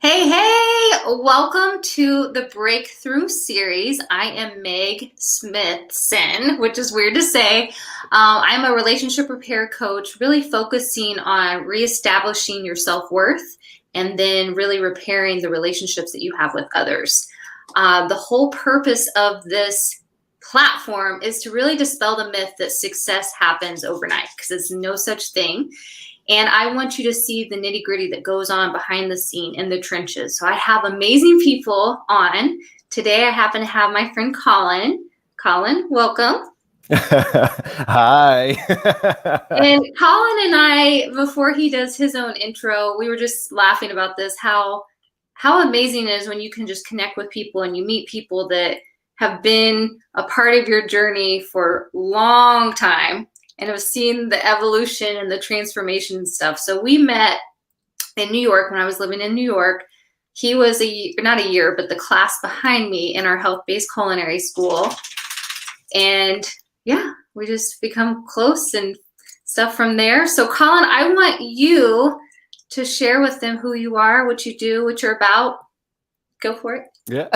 Hey, welcome to the Breakthrough series. I am Meg Smithson, which is weird to say. I'm a relationship repair coach, really focusing on reestablishing your self-worth and then really repairing the relationships that you have with others. The whole purpose of this platform is to really dispel the myth that success happens overnight, because it's no such thing. And I want you to see the nitty gritty that goes on behind the scene in the trenches. So I have amazing people on. Today I happen to have my friend Colin. Colin, welcome. Hi. And Colin and I, before he does his own intro, we were just laughing about this, how amazing it is when you can just connect with people and you meet people that have been a part of your journey for a long time and have seen the evolution and the transformation and stuff. So we met in New York when I was living in New York. He was not a year, but the class behind me in our health-based culinary school. And yeah, we just become close and stuff from there. So Colin, I want you to share with them who you are, what you do, what you're about. Go for it. Yeah.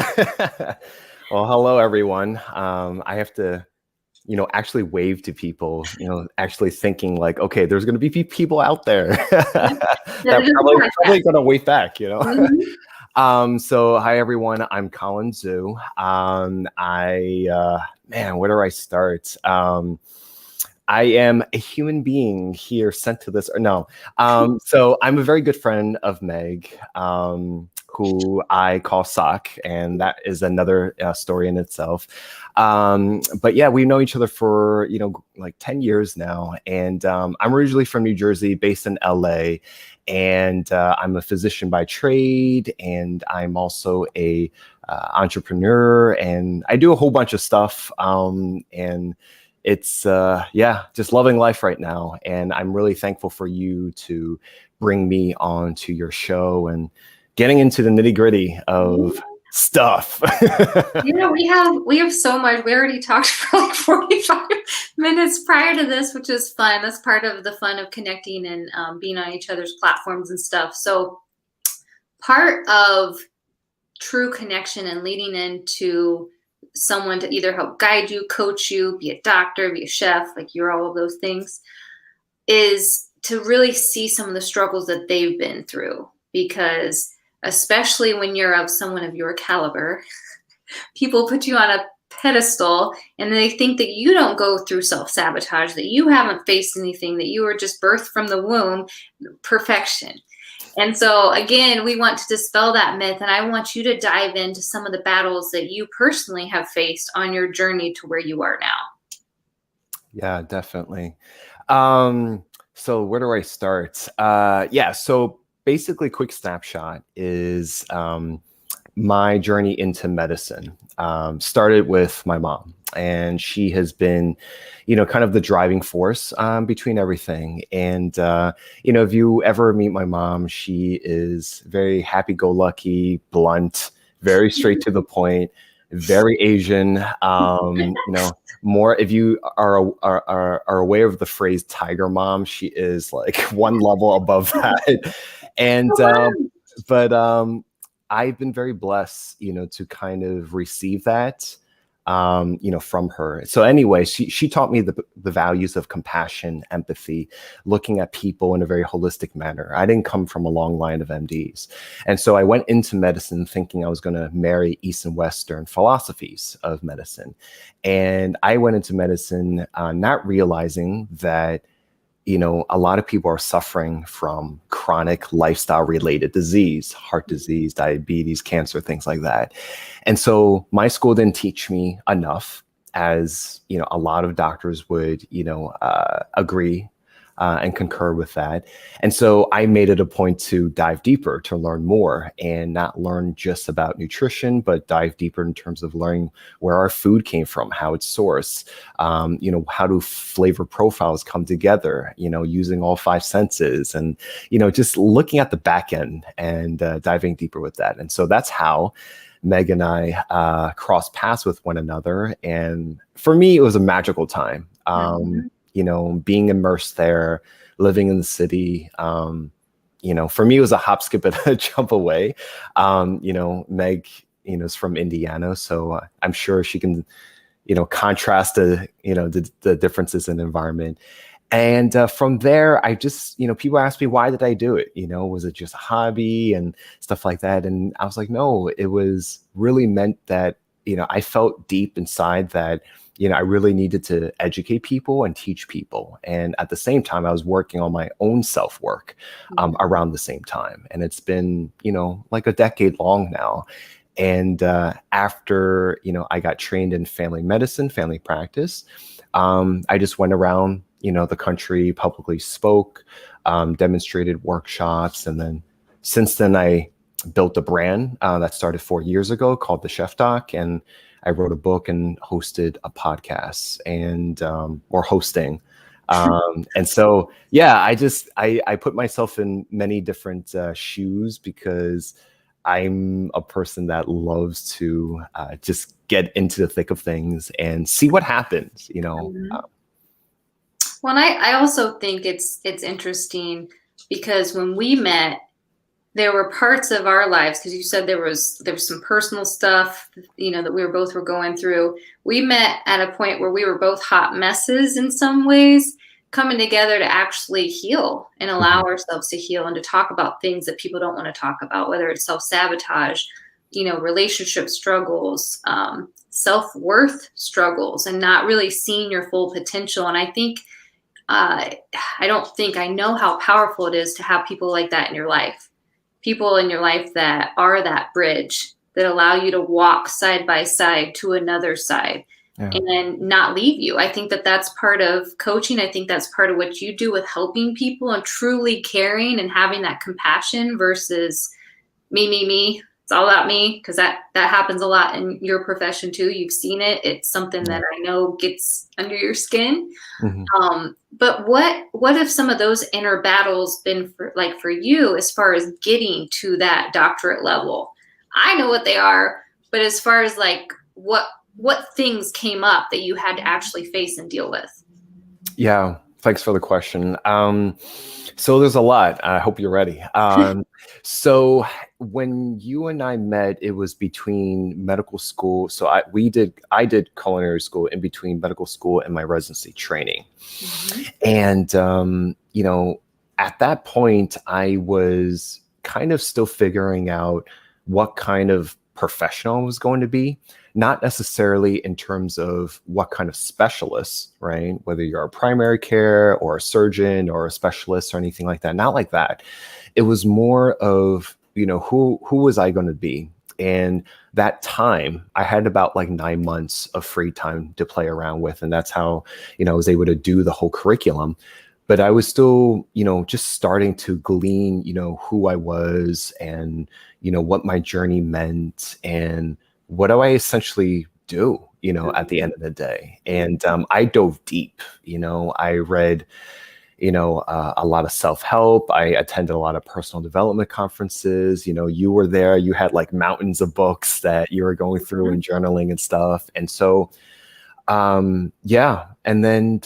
Well, hello, everyone. I have to actually wave to people, actually thinking like, okay, there's going to be people out there that probably going to wave back, Mm-hmm. So hi, everyone. I'm Colin Zhu. Where do I start? I am a human being here sent to this, or no. So I'm a very good friend of Meg, who I call Sock, and that is another story in itself. But yeah, we've known each other for, like 10 years now. And I'm originally from New Jersey, based in LA. And I'm a physician by trade, and I'm also a entrepreneur, and I do a whole bunch of stuff. And it's just loving life right now. And I'm really thankful for you to bring me on to your show and getting into the nitty gritty of stuff. We have so much. We already talked for like 45 minutes prior to this, which is fun. That's part of the fun of connecting and being on each other's platforms and stuff. So part of true connection and leading into someone to either help guide you, coach you, be a doctor, be a chef, like you're all of those things, is to really see some of the struggles that they've been through. Because especially when you're of someone of your caliber, people put you on a pedestal and they think that you don't go through self-sabotage, that you haven't faced anything, that you were just birthed from the womb, perfection. And so again, we want to dispel that myth, and I want you to dive into some of the battles that you personally have faced on your journey to where you are now. Yeah, definitely. So where do I start? So basically, quick snapshot is my journey into medicine. Started with my mom, and she has been, kind of the driving force between everything. And, if you ever meet my mom, she is very happy-go-lucky, blunt, very straight to the point, very Asian. More if you are aware of the phrase "tiger mom," she is like one level above that. And I've been very blessed, to kind of receive that, from her. So anyway, she taught me the values of compassion, empathy, looking at people in a very holistic manner. I didn't come from a long line of MDs. And so I went into medicine thinking I was going to marry East and Western philosophies of medicine. And I went into medicine not realizing that a lot of people are suffering from chronic lifestyle related disease, heart disease, diabetes, cancer, things like that. And so my school didn't teach me enough, as, a lot of doctors would, agree and concur with that. And so I made it a point to dive deeper, to learn more, and not learn just about nutrition, but dive deeper in terms of learning where our food came from, how it's sourced, how do flavor profiles come together, using all five senses, and, just looking at the back end and diving deeper with that. And so that's how Meg and I crossed paths with one another. And for me, it was a magical time. Being immersed there, living in the city, for me, it was a hop, skip, and a jump away. Meg, is from Indiana, so I'm sure she can, contrast the differences in environment. And from there, I just, people ask me, why did I do it? Was it just a hobby and stuff like that? And I was like, no, it was really meant that, I felt deep inside that, I really needed to educate people and teach people. And at the same time, I was working on my own self-work around the same time. And it's been, like a decade long now. And after, I got trained in family medicine, family practice, I just went around, the country, publicly spoke, demonstrated workshops. And then since then, I built a brand that started 4 years ago called The Chef Doc. And I wrote a book and hosted a podcast or hosting. And so, yeah, I put myself in many different shoes because I'm a person that loves to just get into the thick of things and see what happens, Well, and I also think it's interesting because when we met, there were parts of our lives, because you said there was some personal stuff, that we were going through. We met at a point where we were both hot messes in some ways, coming together to actually heal and allow ourselves to heal and to talk about things that people don't want to talk about, whether it's self-sabotage, relationship struggles, self-worth struggles, and not really seeing your full potential. And I think, I don't think I know how powerful it is to have people like that in your life. People in your life that are that bridge, that allow you to walk side by side to another side and not leave you. I think that that's part of coaching. I think that's part of what you do with helping people and truly caring and having that compassion versus me. It's all about me, because that happens a lot in your profession too. You've seen it. It's something that I know gets under your skin. But what have some of those inner battles been for you as far as getting to that doctorate level? I know what they are, but as far as like what things came up that you had to actually face and deal with? Yeah, thanks for the question. So there's a lot. I hope you're ready. So when you and I met, it was between medical school. So I did culinary school in between medical school and my residency training. And, at that point, I was kind of still figuring out what kind of professional I was going to be, not necessarily in terms of what kind of specialist, right? Whether you're a primary care or a surgeon or a specialist or anything like that, not like that. It was more of, who was I going to be? And that time I had about like 9 months of free time to play around with. And that's how, I was able to do the whole curriculum. But I was still, just starting to glean, who I was and, what my journey meant and what do I essentially do, at the end of the day. And I dove deep, I read, a lot of self-help. I attended a lot of personal development conferences. You were there, you had like mountains of books that you were going through and journaling and stuff. And so, yeah. And then,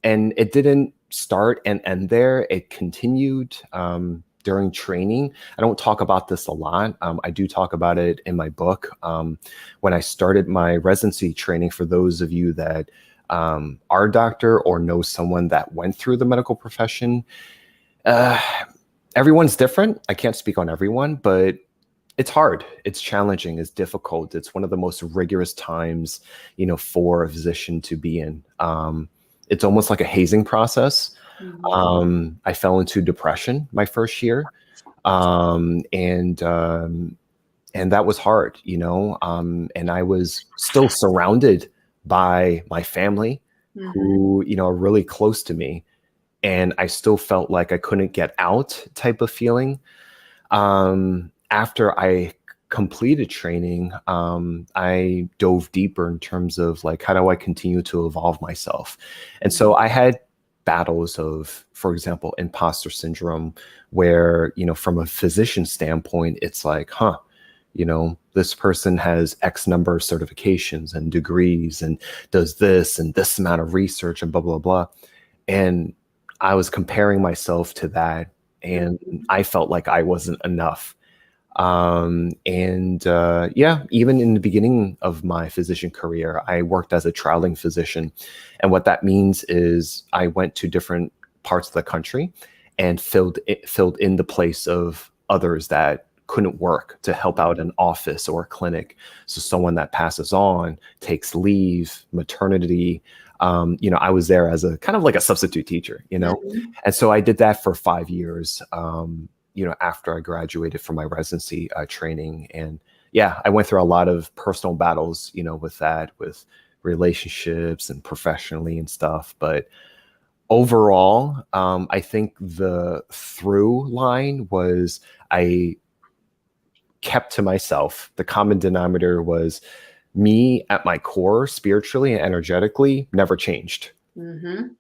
and it didn't start and end there. It continued, during training. I don't talk about this a lot. I do talk about it in my book. When I started my residency training, for those of you that are a doctor or know someone that went through the medical profession, everyone's different. I can't speak on everyone, but it's hard. It's challenging. It's difficult. It's one of the most rigorous times, for a physician to be in. It's almost like a hazing process. I fell into depression my first year. And that was hard, and I was still surrounded by my family who, are really close to me. And I still felt like I couldn't get out type of feeling. After I completed training, I dove deeper in terms of like, how do I continue to evolve myself? And so I had battles of, for example, imposter syndrome, where, from a physician standpoint, it's like, this person has X number of certifications and degrees and does this and this amount of research and blah, blah, blah. And I was comparing myself to that. and I felt like I wasn't enough. Yeah, even in the beginning of my physician career, I worked as a traveling physician. And what that means is I went to different parts of the country and filled in the place of others that couldn't work to help out an office or a clinic. So someone that passes on, takes leave, maternity, I was there as a kind of like a substitute teacher, Mhm. and so I did that for 5 years. After I graduated from my residency training. And yeah, I went through a lot of personal battles, with that, with relationships and professionally and stuff. But overall, I think the through line was I kept to myself. The common denominator was me at my core, spiritually and energetically, never changed. Mhm.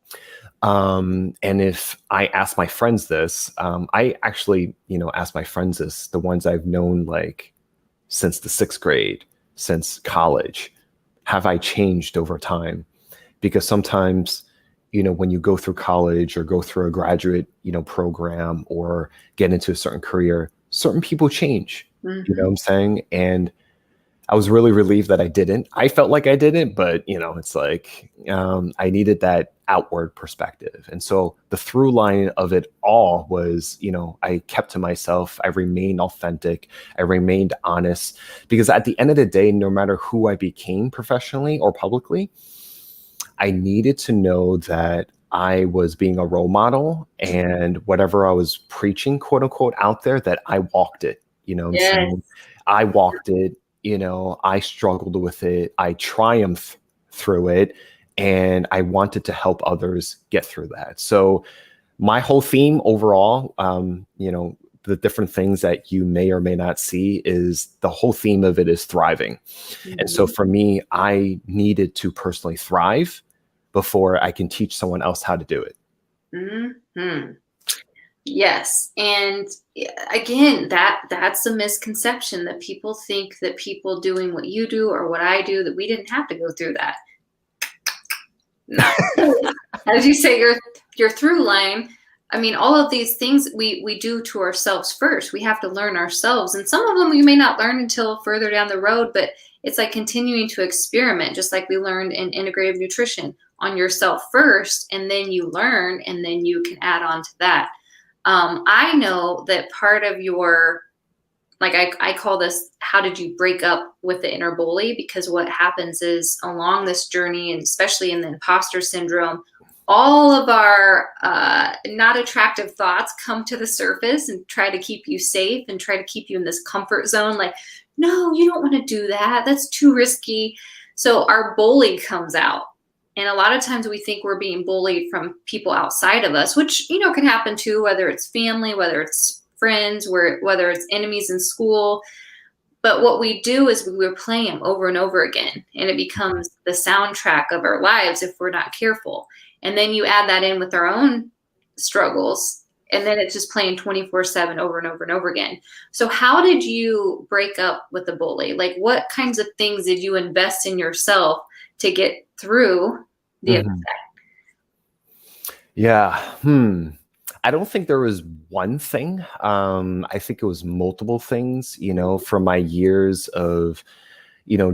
And if I ask my friends this, I actually, ask my friends this, the ones I've known like since the sixth grade, since college, have I changed over time? Because sometimes, when you go through college or go through a graduate, program or get into a certain career, certain people change, you know what Mhm. I'm saying? And I was really relieved that I didn't. I felt like I didn't, but it's like I needed that outward perspective. And so the through line of it all was, I kept to myself. I remained authentic. I remained honest because at the end of the day, no matter who I became professionally or publicly, I needed to know that I was being a role model and whatever I was preaching, quote unquote, out there, that I walked it. You know what I'm Yes. saying? I walked it, I struggled with it. I triumphed through it. And I wanted to help others get through that. So my whole theme overall, the different things that you may or may not see is the whole theme of it is thriving. And so Mhm. for me, I needed to personally thrive before I can teach someone else how to do it. Mhm. Yes. And again, that's a misconception that people think that people doing what you do or what I do, that we didn't have to go through that. Not true. As you say, your through line. I mean, all of these things we do to ourselves first. We have to learn ourselves, and some of them we may not learn until further down the road. But it's like continuing to experiment, just like we learned in integrative nutrition, on yourself first, and then you learn, and then you can add on to that. I know that part of your, like, I call this, how did you break up with the inner bully? Because what happens is along this journey, and especially in the imposter syndrome, all of our not attractive thoughts come to the surface and try to keep you safe and try to keep you in this comfort zone. Like, no, you don't want to do that. That's too risky. So our bully comes out. And a lot of times we think we're being bullied from people outside of us, which, can happen too, whether it's family, whether it's friends, whether it's enemies in school. But what we do is we replay them over and over again, and it becomes the soundtrack of our lives if we're not careful. And then you add that in with our own struggles, and then it's just playing 24/7 over and over and over again. So how did you break up with the bully? Like, what kinds of things did you invest in yourself to get through the Mhm. Yeah. I don't think there was one thing. I think it was multiple things, from my years of,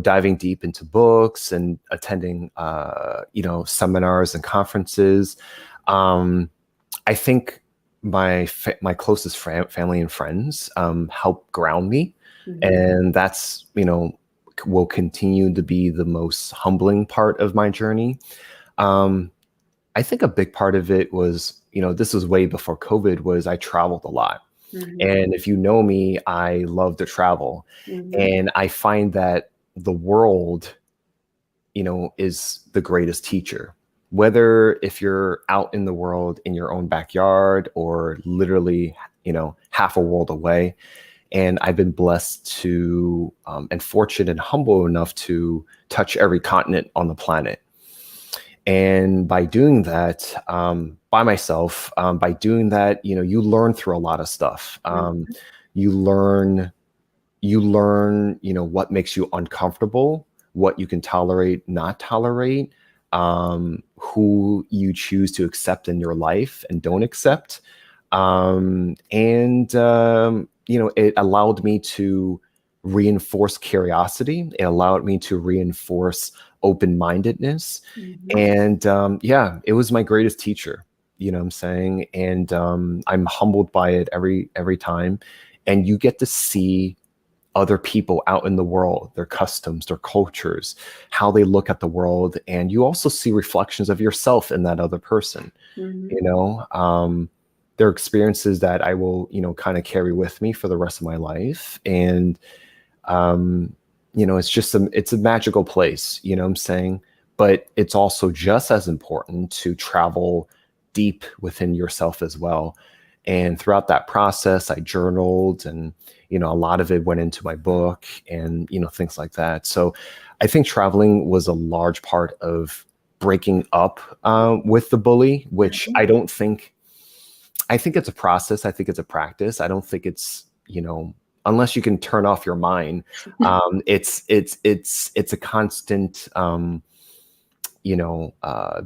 diving deep into books and attending, seminars and conferences. Um, I think my closest family and friends help ground me, Mhm. and that's will continue to be the most humbling part of my journey. Um, I think a big part of it was, this was way before COVID, was I traveled a lot. Mhm. And if you know me, I love to travel. Mhm. And I find that the world, is the greatest teacher. Whether if you're out in the world in your own backyard or literally, half a world away. And I've been blessed to and fortunate and humble enough to touch every continent on the planet. And by doing that by myself, by doing that, you learn through a lot of stuff. Mhm. You learn, what makes you uncomfortable, what you can tolerate, not tolerate, who you choose to accept in your life and don't accept. It allowed me to reinforce curiosity. It allowed me to reinforce open-mindedness. Mhm. And yeah, it was my greatest teacher, you know what I'm saying? And I'm humbled by it every time. And you get to see other people out in the world, their customs, their cultures, how they look at the world. And you also see reflections of yourself in that other person, Mhm. you know? They're experiences that I will, kind of carry with me for the rest of my life. And, um, it's a magical place, you know what I'm saying? But it's also just as important to travel deep within yourself as well. And throughout that process, I journaled and, a lot of it went into my book and, things like that. So I think traveling was a large part of breaking up with the bully, which Mhm. I think it's a process. I think it's a practice. I don't think it's, unless you can turn off your mind, it's a constant,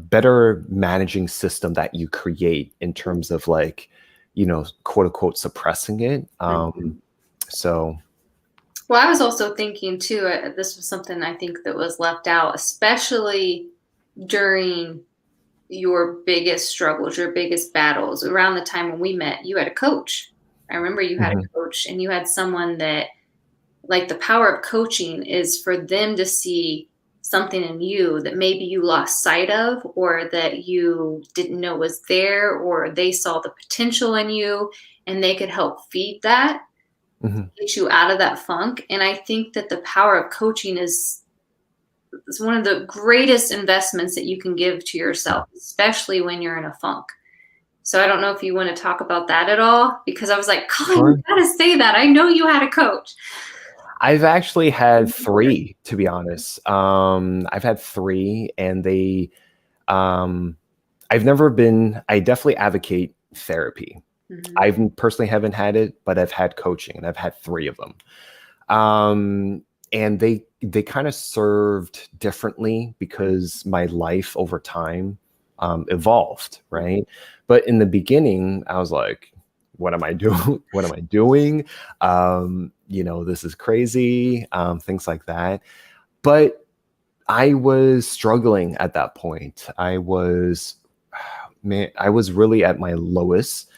better managing system that you create in terms of like, quote unquote, suppressing it. Mhm. So, Well, I was also thinking too, this was something I think that was left out, especially during your biggest struggles, your biggest battles. Around the time when we met, you had a coach. I remember you had mhm, a coach and you had someone that, like, the power of coaching is for them to see something in you that maybe you lost sight of, or that you didn't know was there, or they saw the potential in you and they could help feed that, mhm, get you out of that funk. And I think that the power of coaching is one of the greatest investments that you can give to yeah, yourself, especially when you're in a funk. So I don't know if you want to talk about that at all, because I was like, Colin, you sure. gotta say that. I know you had a coach. I've actually had three, to be honest. I've had three, and um, I definitely advocate therapy. Mhm. I've personally haven't had it, but I've had coaching, and I've had three of them. Um, and they kind of served differently because my life over time evolved, right? But in the beginning, I was like, "What am I doing? What am I doing? This is crazy." Things like that. But I was struggling at that point. Man, I was really at my lowest,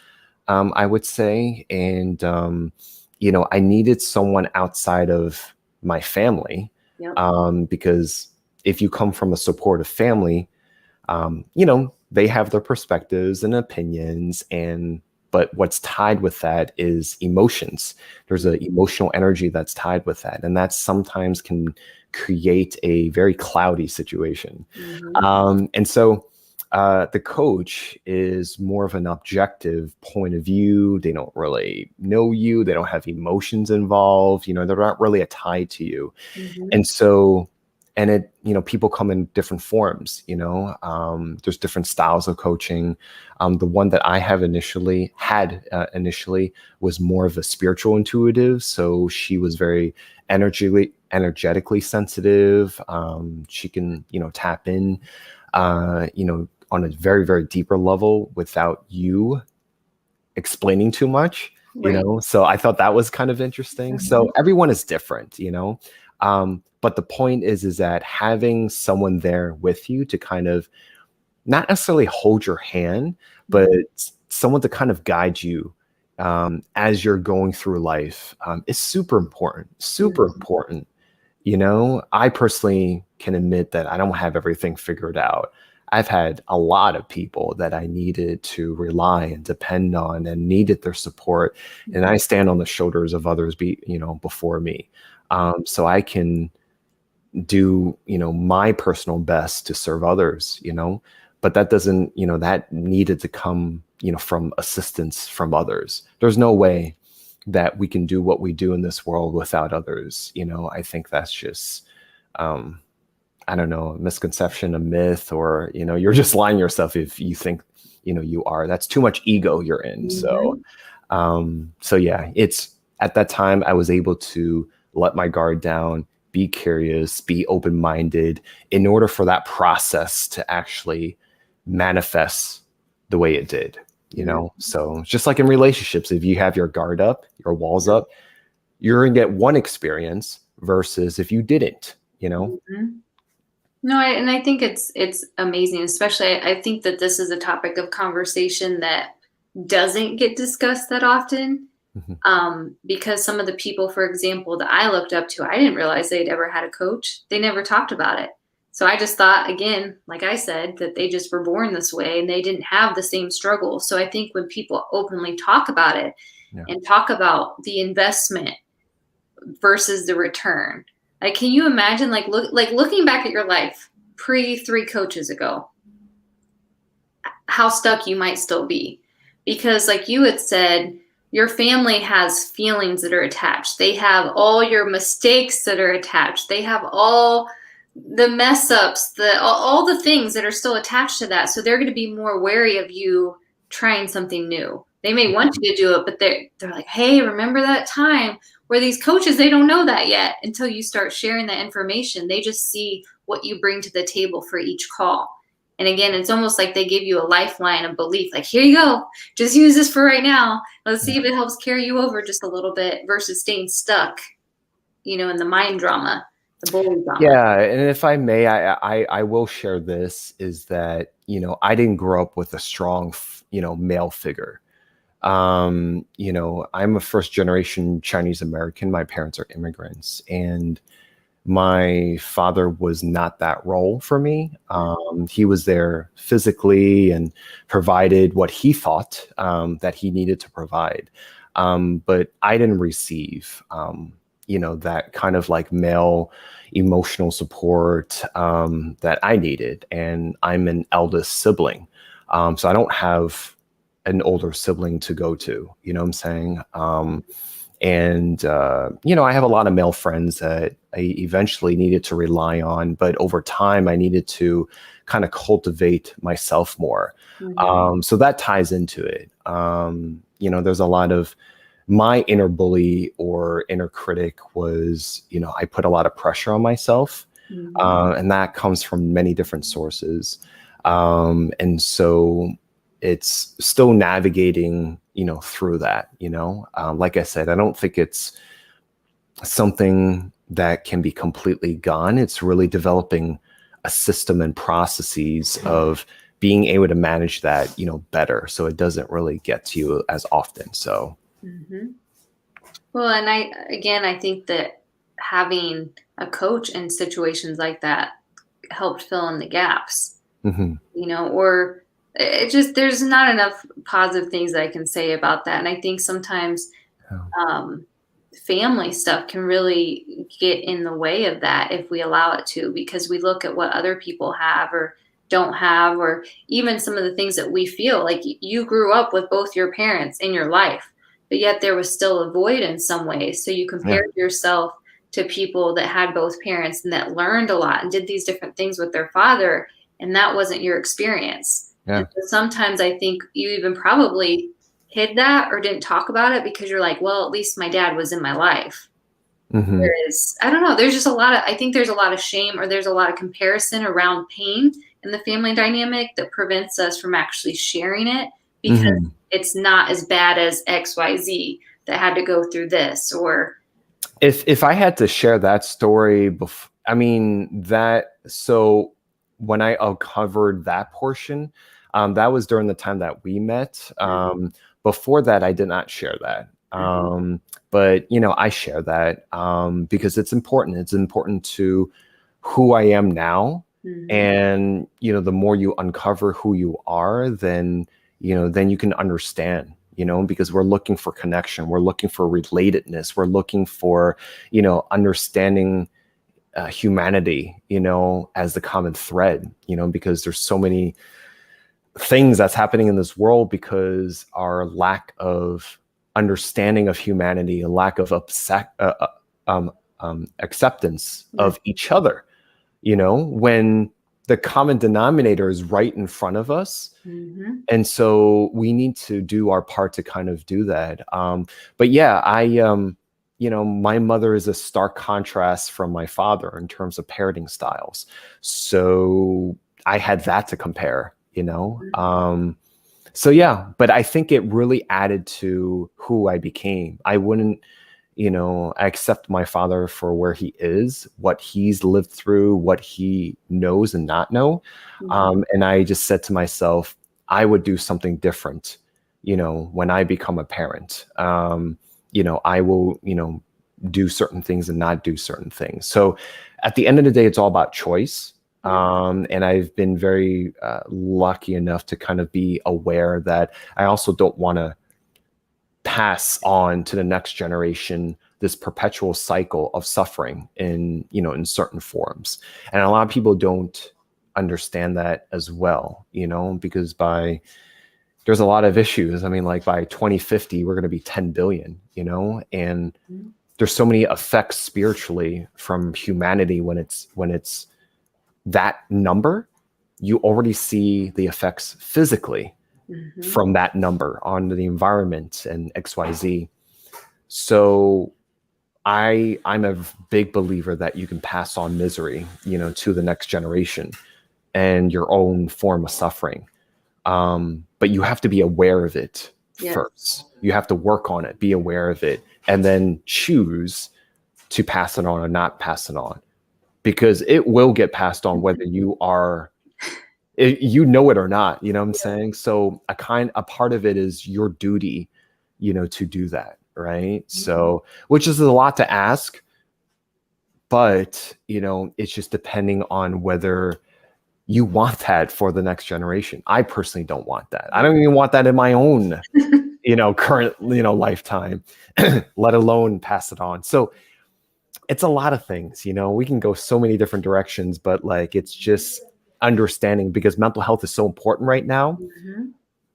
I would say. And, I needed someone outside of my family, Yep. because if you come from a supportive family, they have their perspectives and opinions. But what's tied with that is emotions. There's an emotional energy that's tied with that. And that sometimes can create a very cloudy situation. Mhm. And so the coach is more of an objective point of view. They don't really know you. They don't have emotions involved. They're not really a tie to you. Mhm. And so, and it, people come in different forms, there's different styles of coaching. The one that I have initially was more of a spiritual intuitive. So she was very energetically sensitive. She can, tap in, on a very, very deeper level without you explaining too much, Right. so I thought that was kind of interesting. Mhm. So everyone is different, but the point is that having someone there with you to kind of not necessarily hold your hand, but Mhm. someone to kind of guide you as you're going through life is super important, super Mhm. important. I personally can admit that I don't have everything figured out. I've had a lot of people that I needed to rely and depend on and needed their support. And Mhm. I stand on the shoulders of others before me. So I can do, my personal best to serve others, but that doesn't, that needed to come, from assistance from others. There's no way that we can do what we do in this world without others. I think that's just, um, I don't know, a misconception, a myth, or, you're just lying yourself if you think, you are. That's too much ego you're in. So, Mhm. so yeah, it's at that time I was able to let my guard down, be curious, be open-minded in order for that process to actually manifest the way it did, So just like in relationships, if you have your guard up, your walls up, you're going to get one experience versus if you didn't, Mhm. No, and I think it's amazing, especially I think that this is a topic of conversation that doesn't get discussed that often. Mhm. Because some of the people, for example, that I looked up to, I didn't realize they'd ever had a coach. They never talked about it. So I just thought, again, like I said, that they just were born this way and they didn't have the same struggle. So I think when people openly talk about it Yeah. and talk about the investment versus the return, like, can you imagine, looking back at your life pre 3 coaches ago, how stuck you might still be? Because, like you had said, your family has feelings that are attached. They have all your mistakes that are attached. They have all the mess ups, all the things that are still attached to that. So they're going to be more wary of you trying something new. They may want you to do it, but they're like, hey, remember that time where these coaches, they don't know that yet until you start sharing that information. They just see what you bring to the table for each call. And again, it's almost like they give you a lifeline of belief, like, here you go, just use this for right now. Let's see if it helps carry you over just a little bit versus staying stuck, in the mind drama, the bully drama. Yeah, and if I may, I will share this is that, I didn't grow up with a strong, male figure. I'm a first generation Chinese American. My parents are immigrants, and my father was not that role for me. He was there physically and provided what he thought that he needed to provide. But I didn't receive, that kind of like male emotional support that I needed. And I'm an eldest sibling. So I don't have an older sibling to go to, you know what I'm saying? I have a lot of male friends that I eventually needed to rely on, but over time I needed to kind of cultivate myself more. So that ties into it. There's a lot of my inner bully or inner critic was, I put a lot of pressure on myself. And that comes from many different sources. And so it's still navigating, through that, like I said, I don't think it's something that can be completely gone. It's really developing a system and processes of being able to manage that, better. So it doesn't really get to you as often. So. Well, and I think that having a coach in situations like that helped fill in the gaps, or it just, there's not enough positive things that I can say about that. And I think sometimes family stuff can really get in the way of that if we allow it to, because we look at what other people have or don't have, or even some of the things that we feel like you grew up with both your parents in your life, but yet there was still a void in some ways. So you compared yourself to people that had both parents and that learned a lot and did these different things with their father, and that wasn't your experience. And so sometimes I think you even probably hid that or didn't talk about it because you're like, well, at least my dad was in my life. Whereas, I don't know, there's just I think there's a lot of shame, or there's a lot of comparison around pain in the family dynamic that prevents us from actually sharing it because it's not as bad as XYZ that had to go through this. Or if I had to share that story, so when I uncovered that portion, that was during the time that we met. Before that, I did not share that. But, I share that because it's important. It's important to who I am now. And, the more you uncover who you are, then you can understand, because we're looking for connection. We're looking for relatedness. We're looking for, understanding humanity, as the common thread, because there's so many things that's happening in this world because our lack of understanding of humanity, a lack of acceptance of each other, when the common denominator is right in front of us. And so we need to do our part to kind of do that. But yeah, my mother is a stark contrast from my father in terms of parenting styles. So I had that to compare, So yeah, but I think it really added to who I became. I wouldn't, I accept my father for where he is, what he's lived through, what he knows and not know. Mhm. And I just said to myself, I would do something different, when I become a parent. I will, do certain things and not do certain things. So at the end of the day, it's all about choice. And I've been very lucky enough to kind of be aware that I also don't want to pass on to the next generation this perpetual cycle of suffering in certain forms. And a lot of people don't understand that as well, because there's a lot of issues. I mean, like by 2050, we're going to be 10 billion, and Mhm. there's so many effects spiritually from humanity when it's that number. You already see the effects physically Mhm. from that number on the environment and XYZ. So I'm a big believer that you can pass on misery, to the next generation and your own form of suffering. But you have to be aware of it Yes. first. You have to work on it, be aware of it, and then choose to pass it on or not pass it on, because it will get passed on whether you know it or not. You know what I'm saying? So a part of it is your duty, to do that, right? So, which is a lot to ask, but it's just depending on whether you want that for the next generation. I personally don't want that. I don't even want that in my own, current, lifetime, let alone pass it on. So it's a lot of things, we can go so many different directions, but like, it's just understanding, because mental health is so important right now. Mhm.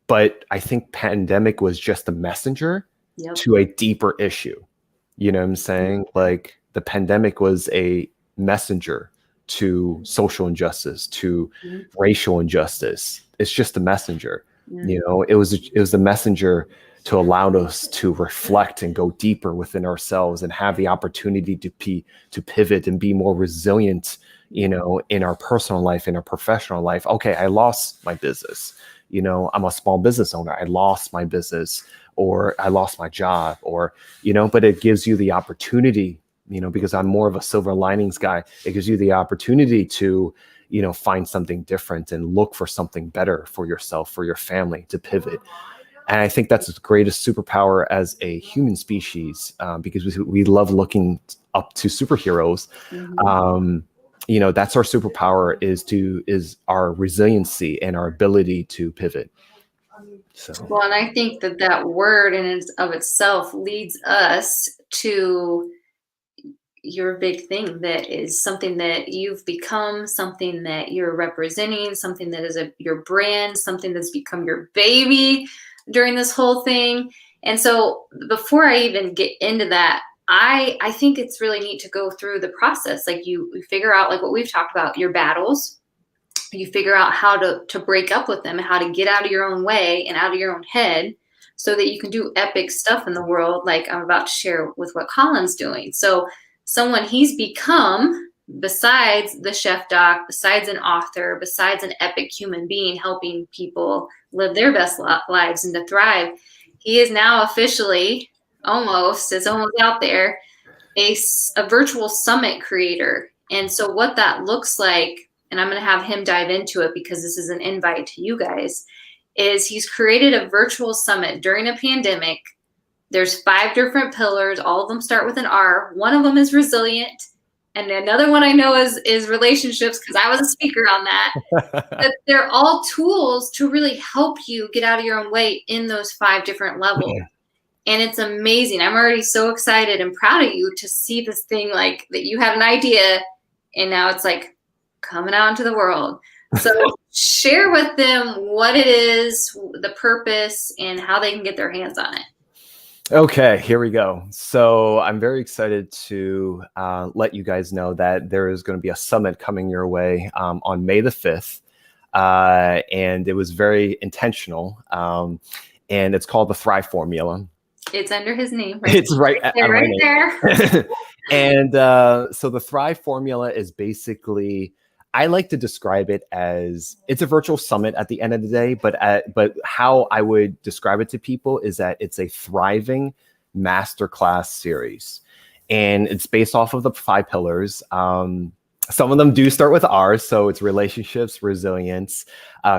But I think pandemic was just a messenger Yep. to a deeper issue. You know what I'm saying? Like the pandemic was a messenger to social injustice, to Mhm. racial injustice. It's just a messenger. Yeah. It was a messenger to allow us to reflect and go deeper within ourselves and have the opportunity to pivot and be more resilient, in our personal life, in our professional life. Okay, I lost my business. I'm a small business owner. I lost my business, or I lost my job, or, but it gives you the opportunity, because I'm more of a silver linings guy. It gives you the opportunity to, find something different and look for something better for yourself, for your family, to pivot. And I think that's the greatest superpower as a human species, because we love looking up to superheroes. Mhm. That's our superpower, is our resiliency and our ability to pivot. So. Well, and I think that that word in of itself leads us to your big thing, that is something that you've become, something that you're representing, something that is your brand, something that's become your baby during this whole thing. And so before I even get into that, I think it's really neat to go through the process. Like you figure out, like what we've talked about, your battles. You figure out how to break up with them, and how to get out of your own way and out of your own head, so that you can do epic stuff in the world, like I'm about to share with what Colin's doing. So someone he's become, besides the chef doc, besides an author, besides an epic human being helping people live their best lives and to thrive, he is now officially, almost, it's almost out there, a virtual summit creator. And so what that looks like, and I'm going to have him dive into it because this is an invite to you guys, is he's created a virtual summit during a pandemic. There's 5 different pillars. All of them start with an R. One of them is resilient. And another one I know is relationships, because I was a speaker on that. But they're all tools to really help you get out of your own way in those 5 different levels. And it's amazing. I'm already so excited and proud of you to see this thing, like that you had an idea and now it's like coming out into the world. So share with them what it is, the purpose, and how they can get their hands on it. Okay, here we go. So I'm very excited to let you guys know that there is going to be a summit coming your way on May the 5th. And it was very intentional. And it's called the Thrive Formula. It's under his name. It's right there, on my right name. there. And so the Thrive Formula is basically I like to describe it as it's a virtual summit at the end of the day, but how I would describe it to people is that it's a thriving masterclass series, and it's based off of the 5 pillars. Some of them do start with R, so it's relationships, resilience,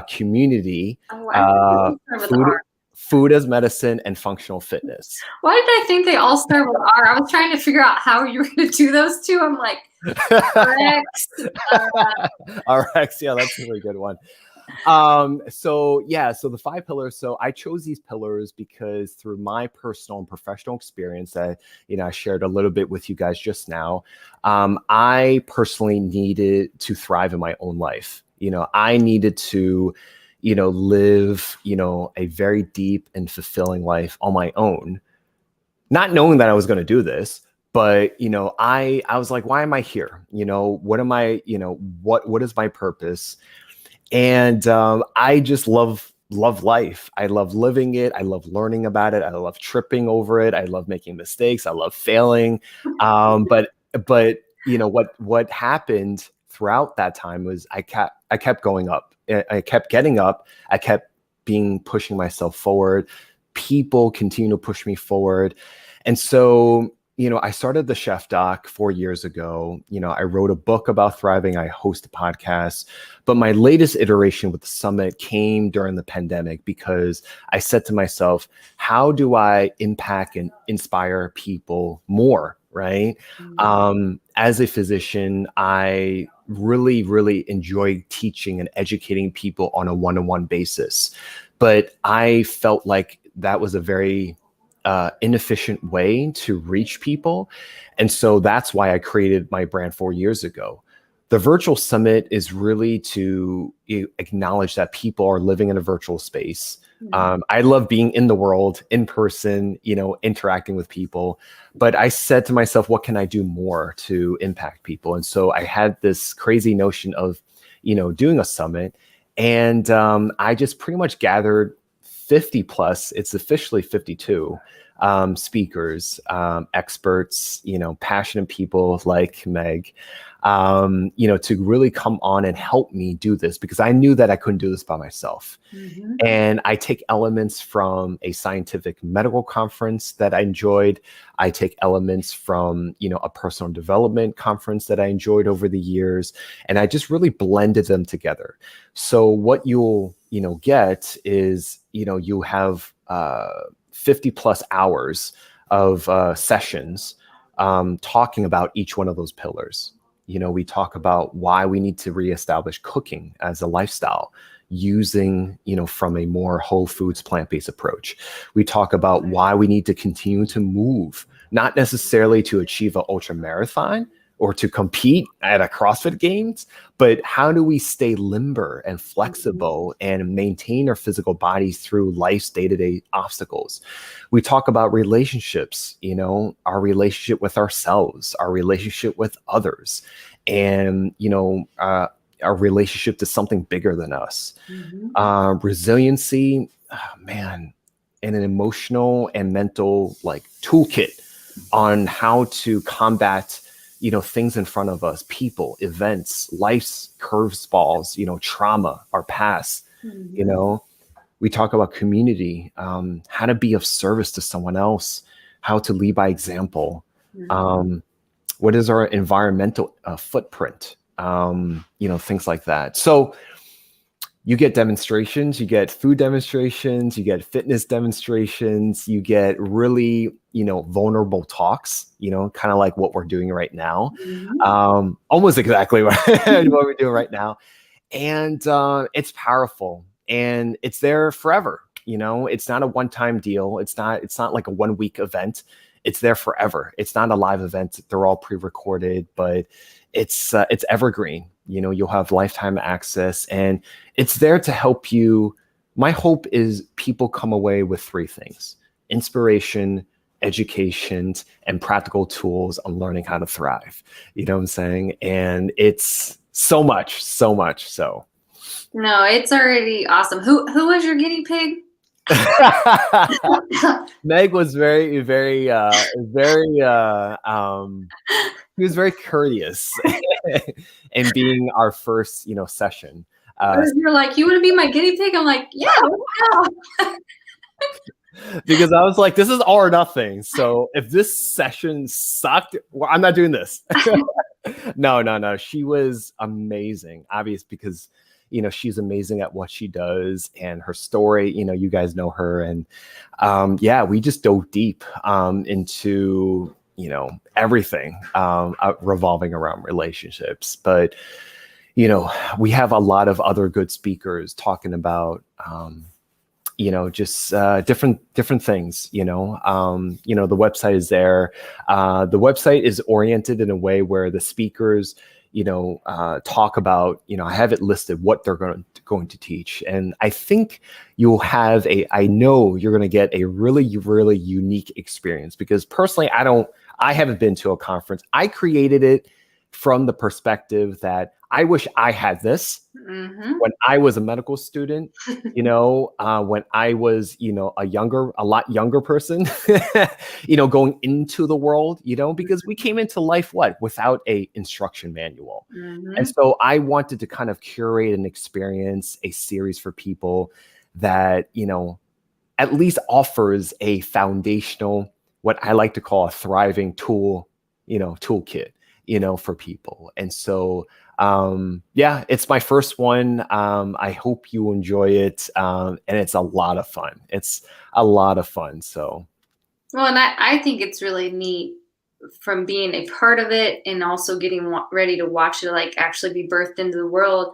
community, Oh, I think they all start with food, R. food as medicine, and functional fitness. Why did I think they all start with R? I was trying to figure out how you were going to do those two. I'm like, Rex. RX, yeah, that's a really good one. So yeah, so the 5 pillars. So I chose these pillars because through my personal and professional experience that, I shared a little bit with you guys just now, I personally needed to thrive in my own life. I needed to, live, a very deep and fulfilling life on my own, not knowing that I was going to do this. But I was like, why am I here? What am I? What is my purpose? And I just love life. I love living it. I love learning about it. I love tripping over it. I love making mistakes. I love failing. But what happened throughout that time was I kept going up. I kept getting up. I kept pushing myself forward. People continue to push me forward. And so, I started the Chef Doc 4 years ago. I wrote a book about thriving. I host a podcast. But my latest iteration with the summit came during the pandemic because I said to myself, how do I impact and inspire people more? Right. As a physician, I really, really enjoy teaching and educating people on a one-on-one basis. But I felt like that was a very inefficient way to reach people. And so that's why I created my brand 4 years ago. The virtual summit is really to acknowledge that people are living in a virtual space. I love being in the world, in person, interacting with people. But I said to myself, what can I do more to impact people? And so I had this crazy notion of, doing a summit. And I just pretty much gathered 50 plus, it's officially 52 speakers, experts, passionate people like Meg, to really come on and help me do this because I knew that I couldn't do this by myself. And I take elements from a scientific medical conference that I enjoyed. I take elements from, a personal development conference that I enjoyed over the years. And I just really blended them together. So what you'll, get is, you have 50 plus hours of sessions talking about each one of those pillars. We talk about why we need to reestablish cooking as a lifestyle using, from a more whole foods, plant-based approach. We talk about why we need to continue to move, not necessarily to achieve an ultra marathon or to compete at a CrossFit Games, but how do we stay limber and flexible and maintain our physical bodies through life's day-to-day obstacles? We talk about relationships, our relationship with ourselves, our relationship with others, and, our relationship to something bigger than us. Resiliency, man, and an emotional and mental toolkit on how to combat things in front of us, people, events, life's curveballs, trauma, our past. We talk about community, how to be of service to someone else, how to lead by example. What is our environmental footprint? Things like that. So you get demonstrations, you get food demonstrations, you get fitness demonstrations, you get really, vulnerable talks, kind of like what we're doing right now. Almost exactly what we're doing right now. And it's powerful and it's there forever. It's not a one-time deal. It's not like a 1-week event. It's there forever. It's not a live event. They're all pre-recorded, but it's evergreen. You'll have lifetime access and it's there to help you. My hope is people come away with 3 things: inspiration, education, and practical tools on learning how to thrive. You know what I'm saying? And it's so much. So No, it's already awesome. Who was your guinea pig? Meg was he was very courteous in being our first, session. You're like, you want to be my guinea pig? I'm like, yeah, Because I was like, this is all or nothing. So if this session sucked, well, I'm not doing this. No. She was amazing, obvious, because she's amazing at what she does and her story. You guys know her, and yeah, we just dove deep into everything revolving around relationships. But we have a lot of other good speakers talking about just different things. The website is there. The website is oriented in a way where the speakers talk about, I have it listed what they're going to teach. And I think I know you're going to get a really, really unique experience, because personally, I haven't been to a conference. I created it from the perspective that I wish I had this when I was a medical student, when I was, a lot younger person, going into the world, because we came into life, without a instruction manual. And so I wanted to kind of curate an experience, a series for people that, at least offers a foundational, what I like to call a thriving toolkit, for people. And so, yeah, it's my first one. I hope you enjoy it. And it's a lot of fun. So. Well, and I think it's really neat from being a part of it and also getting ready to watch it, like, actually be birthed into the world.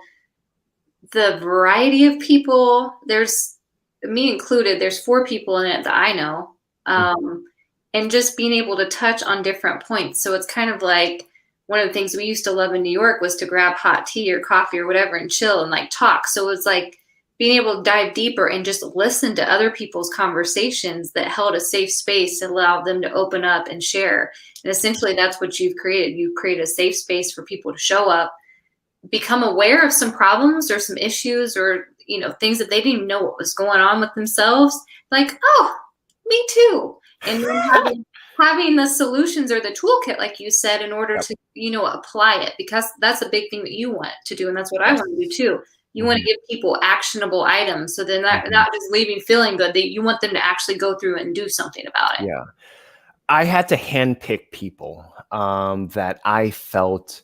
The variety of people, there's me included, there's 4 people in it that I know. And just being able to touch on different points. So it's kind of like, one of the things we used to love in New York was to grab hot tea or coffee or whatever and chill and like talk. So it's like being able to dive deeper and just listen to other people's conversations that held a safe space to allow them to open up and share. And essentially that's what you've created. You've created a safe space for people to show up, become aware of some problems or some issues or, things that they didn't even know what was going on with themselves. Like, oh, me too. And then having the solutions or the toolkit, like you said, in order to, apply it, because that's a big thing that you want to do. And that's what I want to do too. You want to give people actionable items. So then not just leaving feeling good, that you want them to actually go through and do something about it. Yeah. I had to handpick people that I felt,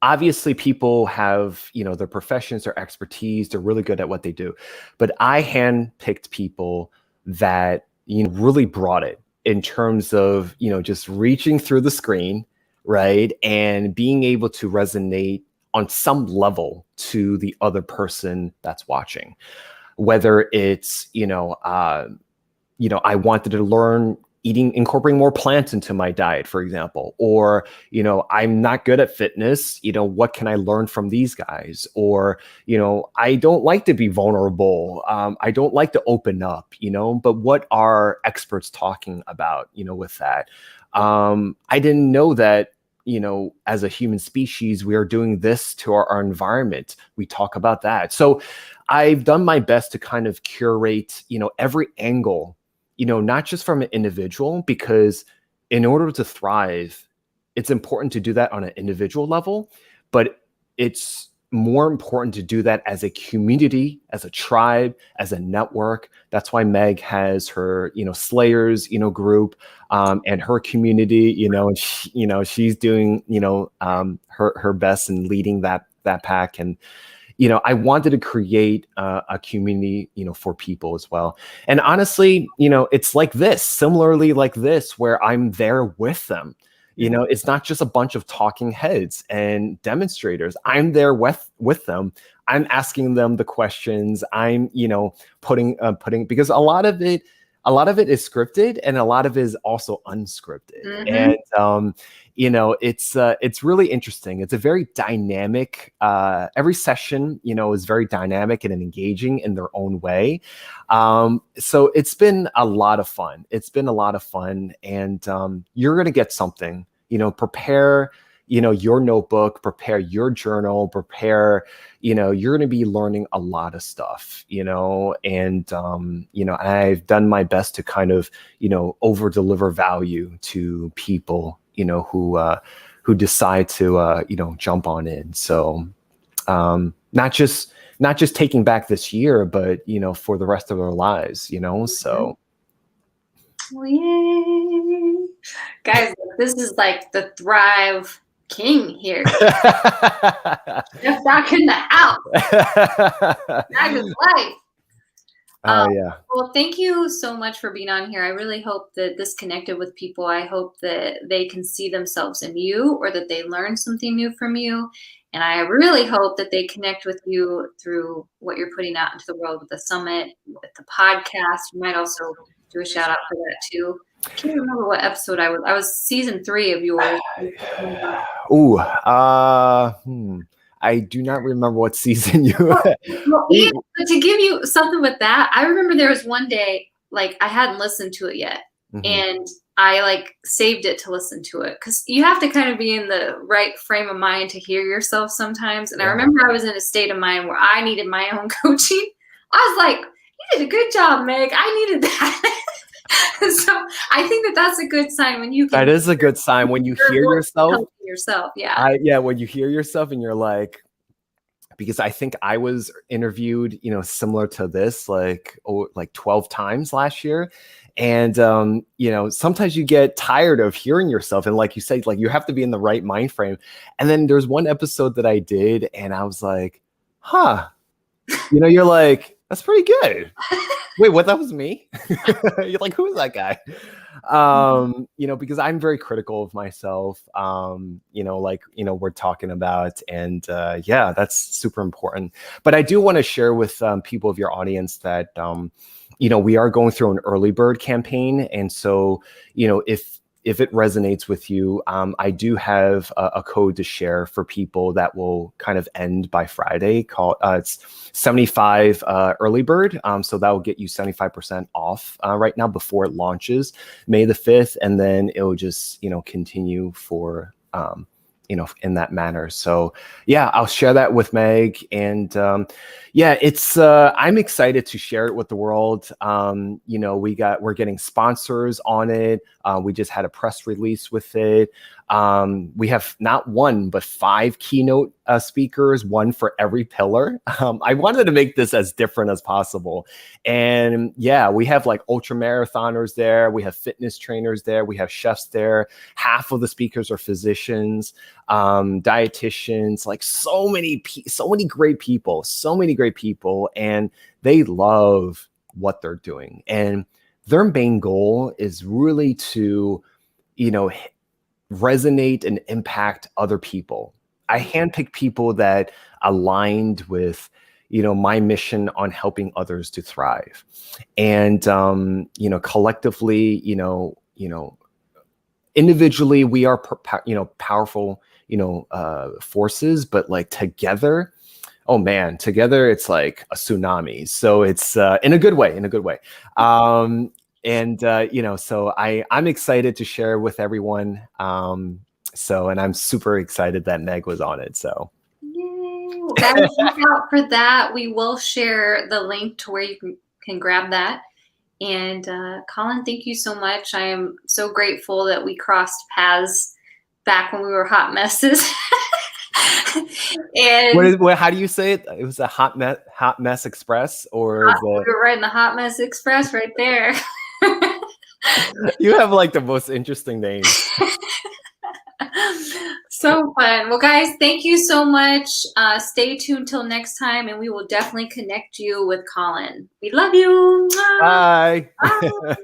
obviously people have, their professions, their expertise, they're really good at what they do. But I handpicked people that, really brought it in terms of, just reaching through the screen, right? And being able to resonate on some level to the other person that's watching. Whether it's, I wanted to learn incorporating more plants into my diet, for example, or, I'm not good at fitness, what can I learn from these guys? Or, I don't like to be vulnerable. I don't like to open up, but what are experts talking about, with that? I didn't know that, as a human species, we are doing this to our environment. We talk about that. So I've done my best to kind of curate, every angle, not just from an individual, because in order to thrive, it's important to do that on an individual level, but it's more important to do that as a community, as a tribe, as a network. That's why Meg has her, Slayers, group, and her community, and she's doing, her best in leading that pack. And I wanted to create a community, for people as well. And honestly, it's similarly like this, where I'm there with them. It's not just a bunch of talking heads and demonstrators. I'm there with them. I'm asking them the questions. I'm, putting, because a lot of it is scripted and a lot of it is also unscripted. And, it's really interesting. It's a very dynamic, every session, is very dynamic and engaging in their own way. So it's been a lot of fun. And, you're going to get something, prepare, your notebook, prepare your journal, prepare, you're going to be learning a lot of stuff, and, I've done my best to kind of, over deliver value to people, who decide to, jump on in. So, not just taking back this year, but, for the rest of their lives, so. Well, yay. Guys, this is like the Thrive King here. Just back in the house. Thrive is life. Yeah. Well, thank you so much for being on here. I really hope that this connected with people. I hope that they can see themselves in you, or that they learn something new from you. And I really hope that they connect with you through what you're putting out into the world with the summit, with the podcast. You might also do a shout out for that too. I can't remember what episode I was. I was season 3 of yours. Ooh, I do not remember what season you. Well, Ian, but to give you something with that, I remember there was one day, like, I hadn't listened to it yet, and I like saved it to listen to it, because you have to kind of be in the right frame of mind to hear yourself sometimes. And I remember I was in a state of mind where I needed my own coaching. I was like, "You did a good job, Meg. I needed that." So I think that that's a good sign when you can. That is a good sign when you hear yourself. Yeah. When you hear yourself and you're like, because I think I was interviewed, similar to this, like 12 times last year. And, sometimes you get tired of hearing yourself. And like you said, like, you have to be in the right mind frame. And then there's one episode that I did, and I was like, huh, you're like, that's pretty good. Wait, what? That was me? You're like, who is that guy? Because I'm very critical of myself, we're talking about, and that's super important. But I do want to share with people of your audience that, we are going through an early bird campaign. And so, if it resonates with you, I do have a code to share for people that will kind of end by Friday. It's 75 early bird. So that will get you 75% off right now before it launches May the 5th. And then it'll just, continue for, in that manner. So yeah, I'll share that with Meg. And it's, I'm excited to share it with the world. We're getting sponsors on it. We just had a press release with it. We have not 1, but 5 keynote speakers, 1 for every pillar. I wanted to make this as different as possible. And yeah, we have like ultra marathoners there. We have fitness trainers there. We have chefs there. Half of the speakers are physicians, dietitians, like so many great people, and they love what they're doing. And their main goal is really to, resonate and impact other people. I handpick people that aligned with, my mission on helping others to thrive. And, collectively, individually, we are, powerful, forces, but like together, oh man, together it's like a tsunami. So it's in a good way. So I'm excited to share with everyone. And I'm super excited that Meg was on it. So. Yay. Well, guys, look out for that. We will share the link to where you can grab that. And Colin, thank you so much. I am so grateful that we crossed paths back when we were hot messes. And how do you say it? It was a hot mess express, or we were riding the hot mess express right there. You have like the most interesting names. So fun. Well, guys, thank you so much. Stay tuned till next time, and we will definitely connect you with Colin. We love you. Bye. Bye.